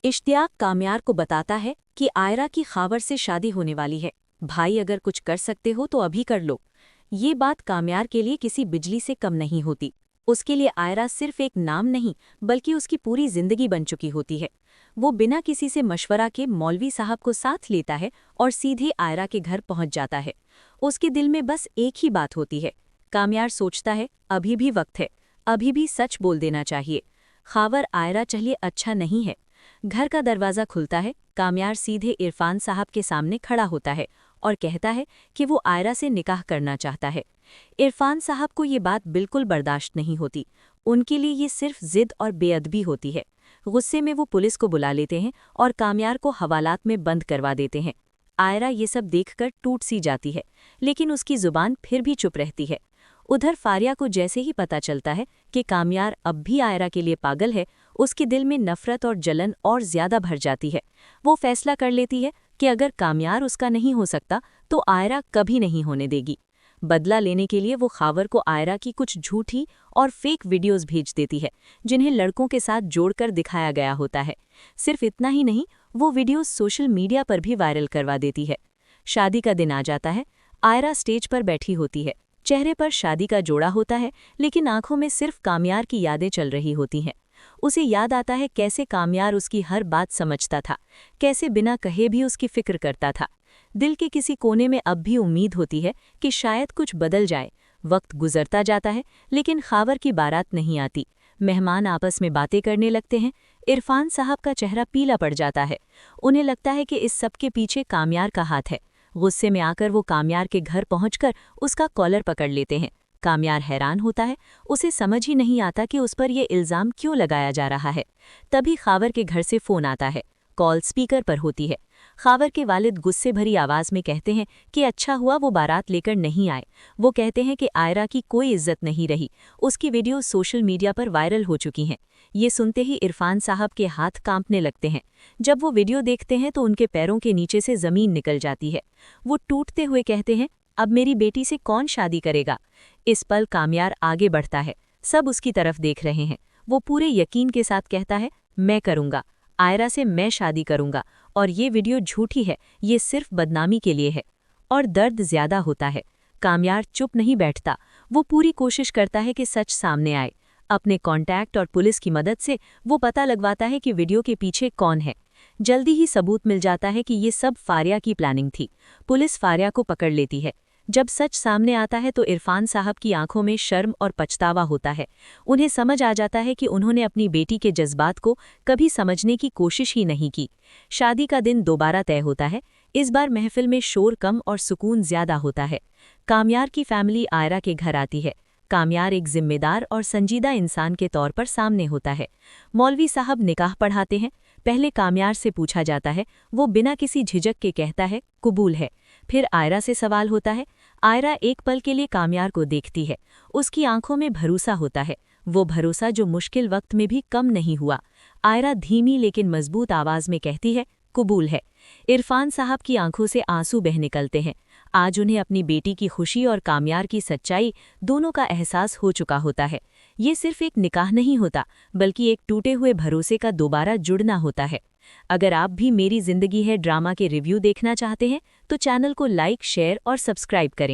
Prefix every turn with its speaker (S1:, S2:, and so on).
S1: इश्तियाक काम्यार को बताता है कि आयरा की खावर से शादी होने वाली है। भाई अगर कुछ कर सकते हो तो अभी कर लो। ये बात काम्यार के लिए किसी बिजली से कम नहीं होती। उसके लिए आयरा सिर्फ एक नाम नहीं बल्कि उसकी पूरी जिंदगी बन चुकी होती है। वो बिना किसी से मशवरा के मौलवी साहब को साथ लेता है और सीधे आयरा के घर पहुंच जाता है। उसके दिल में बस एक ही बात होती है। काम्यार सोचता है अभी भी वक्त है, अभी भी सच बोल देना चाहिए। खावर आयरा चलिए अच्छा नहीं है। घर का दरवाज़ा खुलता है। काम्यार सीधे इरफान साहब के सामने खड़ा होता है और कहता है कि वो आयरा से निकाह करना चाहता है। इरफान साहब को ये बात बिल्कुल बर्दाश्त नहीं होती। उनके लिए ये सिर्फ जिद और बेअदबी होती है। गुस्से में वो पुलिस को बुला लेते हैं और काम्यार को हवालात में बंद करवा देते हैं। आयरा ये सब देखकर टूट सी जाती है, लेकिन उसकी जुबान फिर भी चुप रहती है। उधर फारिया को जैसे ही पता चलता है कि काम्यार अब भी आयरा के लिए पागल है, उसके दिल में नफरत और जलन और ज्यादा भर जाती है। वो फैसला कर लेती है कि अगर काम्यार उसका नहीं हो सकता तो आयरा कभी नहीं होने देगी। बदला लेने के लिए वो खावर को आयरा की कुछ झूठी और फेक वीडियोस भेज देती है, जिन्हें लड़कों के साथ जोड़कर दिखाया गया होता है। सिर्फ इतना ही नहीं, वो वीडियोस सोशल मीडिया पर भी वायरल करवा देती है। शादी का दिन आ जाता है। आयरा स्टेज पर बैठी होती है। चेहरे पर शादी का जोड़ा होता है, लेकिन आंखों में सिर्फ काम्यार की यादें चल रही होती हैं। उसे याद आता है कैसे काम्यार उसकी हर बात समझता था, कैसे बिना कहे भी उसकी फिक्र करता था। दिल के किसी कोने में अब भी उम्मीद होती है कि शायद कुछ बदल जाए। वक्त गुजरता जाता है, लेकिन खावर की बारात नहीं आती। मेहमान आपस में बातें करने लगते हैं। इरफान साहब का चेहरा पीला पड़ जाता है। उन्हें लगता है कि इस सब के पीछे काम्यार का हाथ है। गुस्से में आकर वो काम्यार के घर पहुंचकर उसका कॉलर पकड़ लेते हैं। काम्यार हैरान होता है। उसे समझ ही नहीं आता कि उस पर ये इल्ज़ाम क्यों लगाया जा रहा है। तभी खावर के घर से फ़ोन आता है। कॉल स्पीकर पर होती है। खावर के वालिद गुस्से भरी आवाज़ में कहते हैं कि अच्छा हुआ वो बारात लेकर नहीं आए। वो कहते हैं कि आयरा की कोई इज्जत नहीं रही। उसकी वीडियो सोशल मीडिया पर वायरल हो चुकी हैं। ये सुनते ही इरफान साहब के हाथ कांपने लगते हैं। जब वो वीडियो देखते हैं तो उनके पैरों के नीचे से ज़मीन निकल जाती है। वो टूटते हुए कहते हैं, अब मेरी बेटी से कौन शादी करेगा। इस पल काम्यार आगे बढ़ता है। सब उसकी तरफ देख रहे हैं। वो पूरे यकीन के साथ कहता है, मैं करूँगा, आयरा से मैं शादी करूँगा, और ये वीडियो झूठी है, ये सिर्फ बदनामी के लिए है। और दर्द ज्यादा होता है। काम्यार चुप नहीं बैठता। वो पूरी कोशिश करता है कि सच सामने आए। अपने कॉन्टैक्ट और पुलिस की मदद से वो पता लगवाता है कि वीडियो के पीछे कौन है। जल्दी ही सबूत मिल जाता है कि ये सब फारिया की प्लानिंग थी। पुलिस फारिया को पकड़ लेती है। जब सच सामने आता है तो इरफान साहब की आंखों में शर्म और पछतावा होता है। उन्हें समझ आ जाता है कि उन्होंने अपनी बेटी के जज्बात को कभी समझने की कोशिश ही नहीं की। शादी का दिन दोबारा तय होता है। इस बार महफिल में शोर कम और सुकून ज्यादा होता है। काम्यार की फैमिली आयरा के घर आती है। काम्यार एक जिम्मेदार और संजीदा इंसान के तौर पर सामने होता है। मौलवी साहब निकाह पढ़ाते हैं। पहले काम्यार से पूछा जाता है। वो बिना किसी झिझक के कहता है, कबूल है। फिर आयरा से सवाल होता है। आयरा एक पल के लिए काम्यार को देखती है। उसकी आंखों में भरोसा होता है, वो भरोसा जो मुश्किल वक्त में भी कम नहीं हुआ। आयरा धीमी लेकिन मजबूत आवाज में कहती है, कबूल है। इरफान साहब की आंखों से आंसू बह निकलते हैं। आज उन्हें अपनी बेटी की खुशी और काम्यार की सच्चाई दोनों का एहसास हो चुका होता है। ये सिर्फ एक निकाह नहीं होता, बल्कि एक टूटे हुए भरोसे का दोबारा जुड़ना होता है। अगर आप भी मेरी जिंदगी है ड्रामा के रिव्यू देखना चाहते हैं तो चैनल को लाइक, शेयर और सब्सक्राइब करें।